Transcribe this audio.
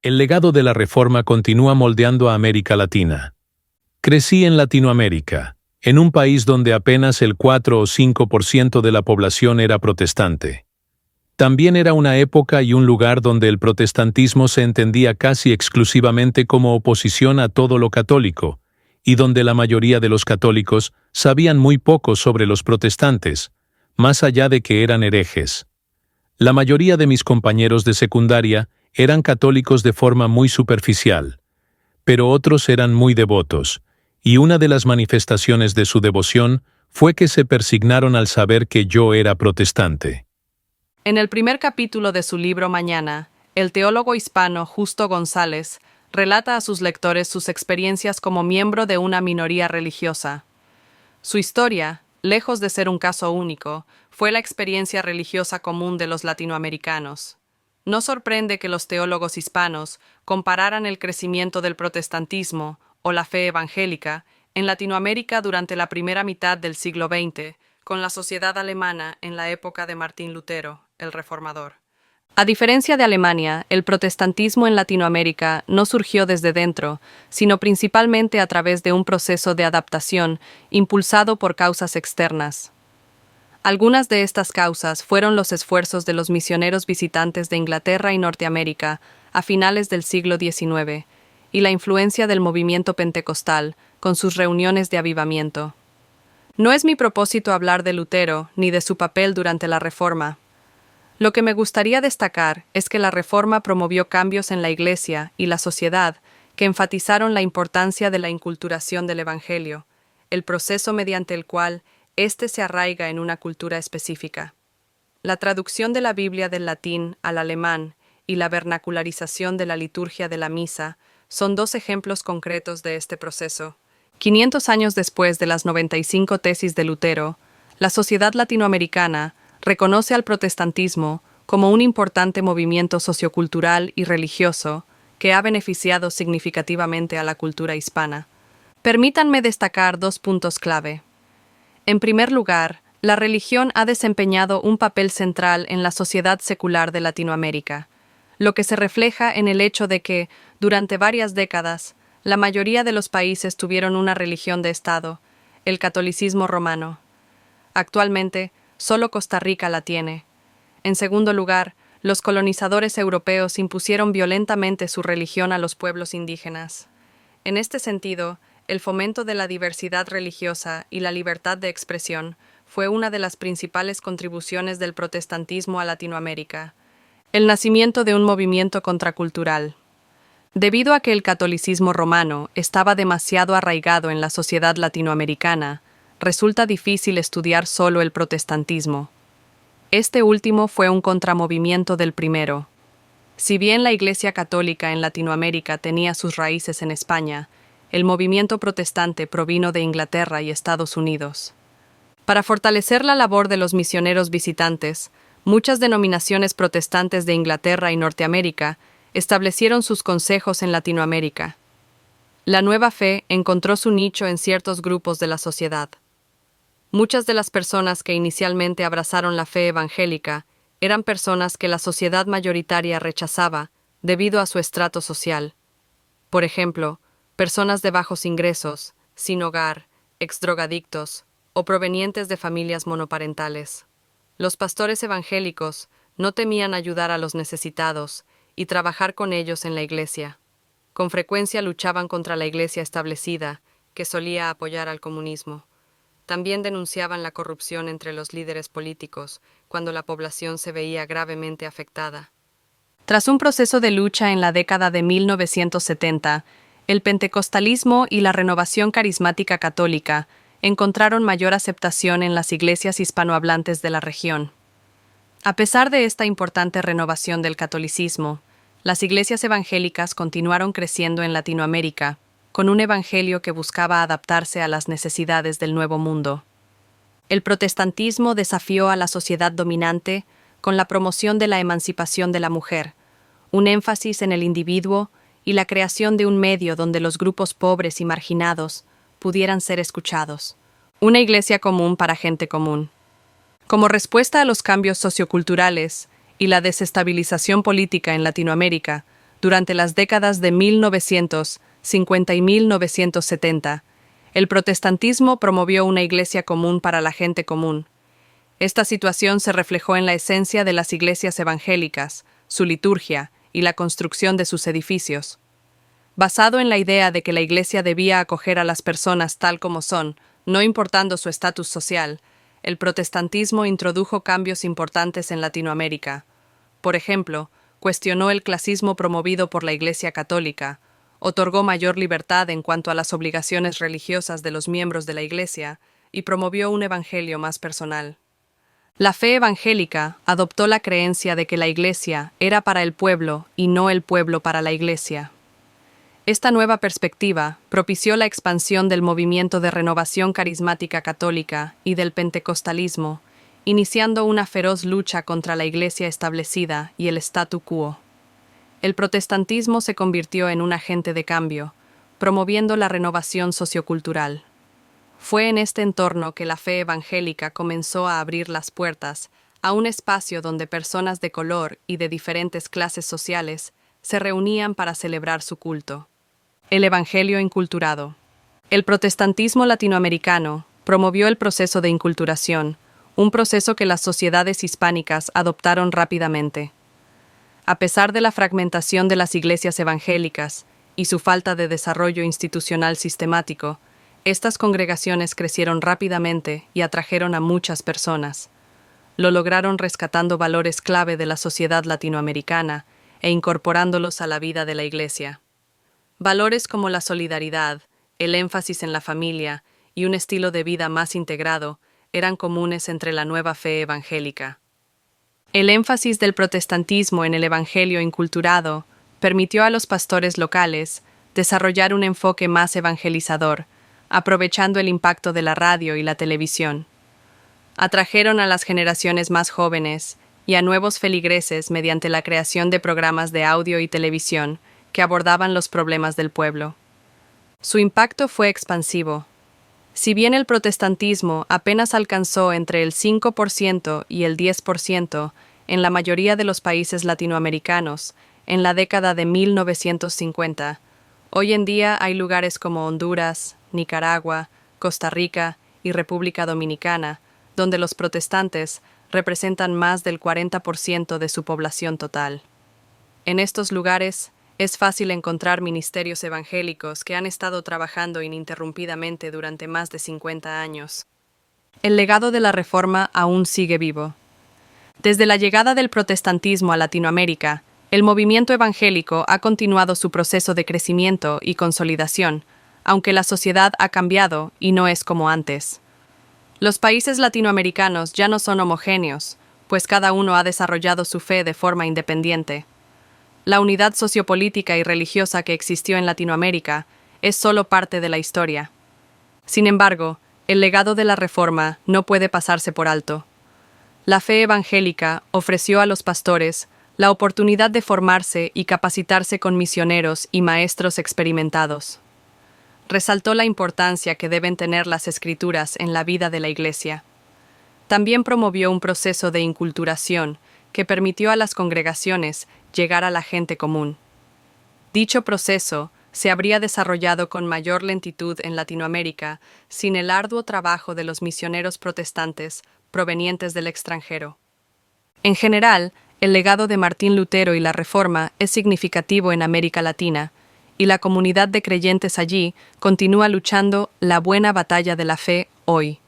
El legado de la Reforma continúa moldeando a América Latina. Crecí en Latinoamérica, en un país donde apenas el 4 o 5% de la población era protestante. También era una época y un lugar donde el protestantismo se entendía casi exclusivamente como oposición a todo lo católico, y donde la mayoría de los católicos sabían muy poco sobre los protestantes, más allá de que eran herejes. La mayoría de mis compañeros de secundaria eran católicos de forma muy superficial, pero otros eran muy devotos, y una de las manifestaciones de su devoción fue que se persignaron al saber que yo era protestante. En el primer capítulo de su libro Mañana, el teólogo hispano Justo González relata a sus lectores sus experiencias como miembro de una minoría religiosa. Su historia, lejos de ser un caso único, fue la experiencia religiosa común de los latinoamericanos. No sorprende que los teólogos hispanos compararan el crecimiento del protestantismo o la fe evangélica en Latinoamérica durante la primera mitad del siglo XX con la sociedad alemana en la época de Martín Lutero, el reformador. A diferencia de Alemania, el protestantismo en Latinoamérica no surgió desde dentro, sino principalmente a través de un proceso de adaptación impulsado por causas externas. Algunas de estas causas fueron los esfuerzos de los misioneros visitantes de Inglaterra y Norteamérica a finales del siglo XIX, y la influencia del movimiento pentecostal, con sus reuniones de avivamiento. No es mi propósito hablar de Lutero ni de su papel durante la Reforma. Lo que me gustaría destacar es que la Reforma promovió cambios en la Iglesia y la sociedad que enfatizaron la importancia de la inculturación del Evangelio, el proceso mediante el cual éste se arraiga en una cultura específica. La traducción de la Biblia del latín al alemán y la vernacularización de la liturgia de la misa son dos ejemplos concretos de este proceso. 500 años después de las 95 tesis de Lutero, la sociedad latinoamericana reconoce al protestantismo como un importante movimiento sociocultural y religioso que ha beneficiado significativamente a la cultura hispana. Permítanme destacar dos puntos clave. En primer lugar, la religión ha desempeñado un papel central en la sociedad secular de Latinoamérica, lo que se refleja en el hecho de que, durante varias décadas, la mayoría de los países tuvieron una religión de Estado, el catolicismo romano. Actualmente, solo Costa Rica la tiene. En segundo lugar, los colonizadores europeos impusieron violentamente su religión a los pueblos indígenas. En este sentido, el fomento de la diversidad religiosa y la libertad de expresión fue una de las principales contribuciones del protestantismo a Latinoamérica. El nacimiento de un movimiento contracultural. Debido a que el catolicismo romano estaba demasiado arraigado en la sociedad latinoamericana, resulta difícil estudiar solo el protestantismo. Este último fue un contramovimiento del primero. Si bien la Iglesia Católica en Latinoamérica tenía sus raíces en España, el movimiento protestante provino de Inglaterra y Estados Unidos. Para fortalecer la labor de los misioneros visitantes, muchas denominaciones protestantes de Inglaterra y Norteamérica establecieron sus consejos en Latinoamérica. La nueva fe encontró su nicho en ciertos grupos de la sociedad. Muchas de las personas que inicialmente abrazaron la fe evangélica eran personas que la sociedad mayoritaria rechazaba debido a su estrato social. Por ejemplo, personas de bajos ingresos, sin hogar, exdrogadictos o provenientes de familias monoparentales. Los pastores evangélicos no temían ayudar a los necesitados y trabajar con ellos en la iglesia. Con frecuencia luchaban contra la iglesia establecida, que solía apoyar al comunismo. También denunciaban la corrupción entre los líderes políticos, cuando la población se veía gravemente afectada. Tras un proceso de lucha en la década de 1970, el pentecostalismo y la renovación carismática católica encontraron mayor aceptación en las iglesias hispanohablantes de la región. A pesar de esta importante renovación del catolicismo, las iglesias evangélicas continuaron creciendo en Latinoamérica, con un evangelio que buscaba adaptarse a las necesidades del Nuevo Mundo. El protestantismo desafió a la sociedad dominante con la promoción de la emancipación de la mujer, un énfasis en el individuo y la creación de un medio donde los grupos pobres y marginados pudieran ser escuchados. Una iglesia común para gente común. Como respuesta a los cambios socioculturales y la desestabilización política en Latinoamérica, durante las décadas de 1950 y 1970, el protestantismo promovió una iglesia común para la gente común. Esta situación se reflejó en la esencia de las iglesias evangélicas, su liturgia y la construcción de sus edificios. Basado en la idea de que la iglesia debía acoger a las personas tal como son, no importando su estatus social, el protestantismo introdujo cambios importantes en Latinoamérica. Por ejemplo, cuestionó el clasismo promovido por la Iglesia Católica, otorgó mayor libertad en cuanto a las obligaciones religiosas de los miembros de la Iglesia y promovió un evangelio más personal. La fe evangélica adoptó la creencia de que la Iglesia era para el pueblo y no el pueblo para la Iglesia. Esta nueva perspectiva propició la expansión del movimiento de renovación carismática católica y del pentecostalismo, iniciando una feroz lucha contra la Iglesia establecida y el statu quo. El protestantismo se convirtió en un agente de cambio, promoviendo la renovación sociocultural. Fue en este entorno que la fe evangélica comenzó a abrir las puertas a un espacio donde personas de color y de diferentes clases sociales se reunían para celebrar su culto. El Evangelio inculturado. El protestantismo latinoamericano promovió el proceso de inculturación, un proceso que las sociedades hispánicas adoptaron rápidamente. A pesar de la fragmentación de las iglesias evangélicas y su falta de desarrollo institucional sistemático, estas congregaciones crecieron rápidamente y atrajeron a muchas personas. Lo lograron rescatando valores clave de la sociedad latinoamericana e incorporándolos a la vida de la iglesia. Valores como la solidaridad, el énfasis en la familia y un estilo de vida más integrado eran comunes entre la nueva fe evangélica. El énfasis del protestantismo en el evangelio inculturado permitió a los pastores locales desarrollar un enfoque más evangelizador, aprovechando el impacto de la radio y la televisión. Atrajeron a las generaciones más jóvenes y a nuevos feligreses mediante la creación de programas de audio y televisión que abordaban los problemas del pueblo. Su impacto fue expansivo. Si bien el protestantismo apenas alcanzó entre el 5% y el 10% en la mayoría de los países latinoamericanos en la década de 1950, hoy en día hay lugares como Honduras, Nicaragua, Costa Rica y República Dominicana, donde los protestantes representan más del 40% de su población total. En estos lugares, es fácil encontrar ministerios evangélicos que han estado trabajando ininterrumpidamente durante más de 50 años. El legado de la Reforma aún sigue vivo. Desde la llegada del protestantismo a Latinoamérica, el movimiento evangélico ha continuado su proceso de crecimiento y consolidación, aunque la sociedad ha cambiado y no es como antes. Los países latinoamericanos ya no son homogéneos, pues cada uno ha desarrollado su fe de forma independiente. La unidad sociopolítica y religiosa que existió en Latinoamérica es solo parte de la historia. Sin embargo, el legado de la Reforma no puede pasarse por alto. La fe evangélica ofreció a los pastores la oportunidad de formarse y capacitarse con misioneros y maestros experimentados. Resaltó la importancia que deben tener las Escrituras en la vida de la Iglesia. También promovió un proceso de inculturación que permitió a las congregaciones llegar a la gente común. Dicho proceso se habría desarrollado con mayor lentitud en Latinoamérica sin el arduo trabajo de los misioneros protestantes provenientes del extranjero. En general, el legado de Martín Lutero y la Reforma es significativo en América Latina, y la comunidad de creyentes allí continúa luchando la buena batalla de la fe hoy.